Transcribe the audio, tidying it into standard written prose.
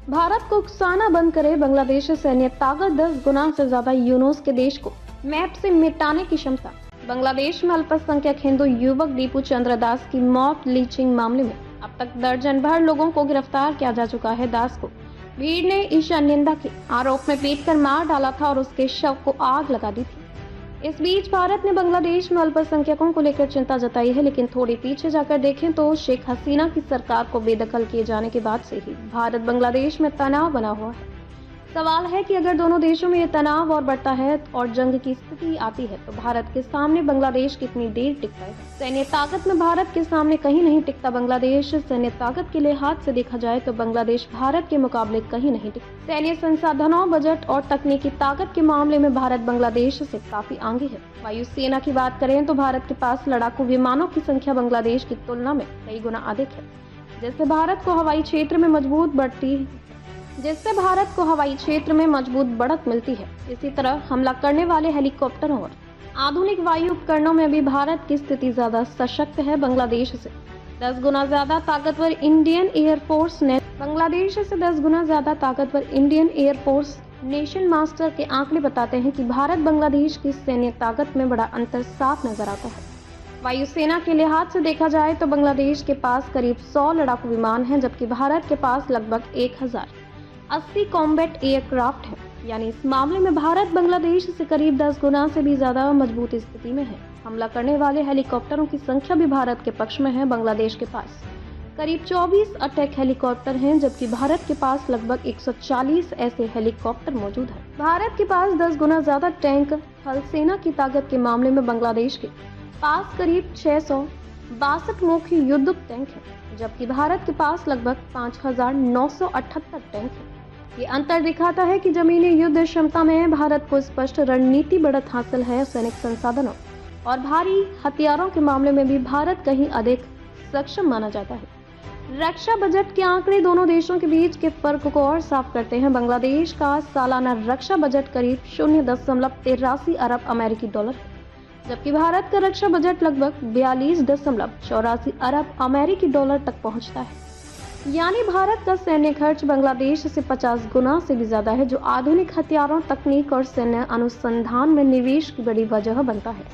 भारत को उकसाना बंद करे। बांग्लादेश सैन्य ताकत 10 गुना से ज्यादा यूनुस के देश को मैप से मिटाने की क्षमता। बांग्लादेश में अल्पसंख्यक हिंदू युवक दीपू चंद्र दास की मौत लीचिंग मामले में अब तक दर्जन भर लोगों को गिरफ्तार किया जा चुका है। दास को भीड़ ने ईशा निंदा के आरोप में पीटकर मार डाला था और उसके शव को आग लगा दी थी। इस बीच भारत ने बांग्लादेश में अल्पसंख्यकों को लेकर चिंता जताई है, लेकिन थोड़ी पीछे जाकर देखें तो शेख हसीना की सरकार को बेदखल किए जाने के बाद से ही भारत बांग्लादेश में तनाव बना हुआ है। सवाल है कि अगर दोनों देशों में ये तनाव और बढ़ता है और जंग की स्थिति आती है तो भारत के सामने बांग्लादेश कितनी देर टिकता है। सैन्य ताकत में भारत के सामने कहीं नहीं टिकता बांग्लादेश। सैन्य ताकत के लिहाज से देखा जाए तो बांग्लादेश भारत के मुकाबले कहीं नहीं टिकता। सैन्य संसाधनों, बजट और तकनीकी ताकत के मामले में भारत बांग्लादेश से काफी आगे है। वायुसेना की बात करें तो भारत के पास लड़ाकू विमानों की संख्या बांग्लादेश की तुलना में कई गुना अधिक है, जिससे भारत को हवाई क्षेत्र में मजबूत बढ़त मिलती है। इसी तरह हमला करने वाले हेलीकॉप्टरों और आधुनिक वायु उपकरणों में भी भारत की स्थिति ज्यादा सशक्त है। बांग्लादेश से 10 गुना ज्यादा ताकतवर इंडियन एयरफोर्स नेशन मास्टर के आंकड़े बताते हैं कि भारत बांग्लादेश की सैन्य ताकत में बड़ा अंतर साफ नजर आता है। वायुसेना के लिहाज से देखा जाए तो बांग्लादेश के पास करीब 100 लड़ाकू विमान हैं, जबकि भारत के पास लगभग 1080 कॉम्बैट एयरक्राफ्ट है। यानी इस मामले में भारत बांग्लादेश से करीब 10 गुना से भी ज्यादा मजबूत स्थिति में है। हमला करने वाले हेलीकॉप्टरों की संख्या भी भारत के पक्ष में है। बांग्लादेश के पास करीब 24 अटैक हेलीकॉप्टर हैं, जबकि भारत के पास लगभग 140 ऐसे हेलीकॉप्टर मौजूद हैं। भारत के पास 10 गुना ज्यादा टैंक। थल सेना की ताकत के मामले में बांग्लादेश के पास करीब 662 मुख्य युद्धक टैंक है, जबकि भारत के पास लगभग 5978 टैंक है। ये अंतर दिखाता है कि जमीनी युद्ध क्षमता में भारत को स्पष्ट रणनीति बढ़त हासिल है। सैनिक संसाधनों और भारी हथियारों के मामले में भी भारत कहीं अधिक सक्षम माना जाता है। रक्षा बजट के आंकड़े दोनों देशों के बीच के फर्क को और साफ करते हैं। बांग्लादेश का सालाना रक्षा बजट करीब 0.83 अरब अमेरिकी डॉलर है, जबकि भारत का रक्षा बजट लगभग 42.84 अरब अमेरिकी डॉलर तक पहुंचता है। यानी भारत का सैन्य खर्च बांग्लादेश से 50 गुना से भी ज्यादा है, जो आधुनिक हथियारों, तकनीक और सैन्य अनुसंधान में निवेश की बड़ी वजह बनता है।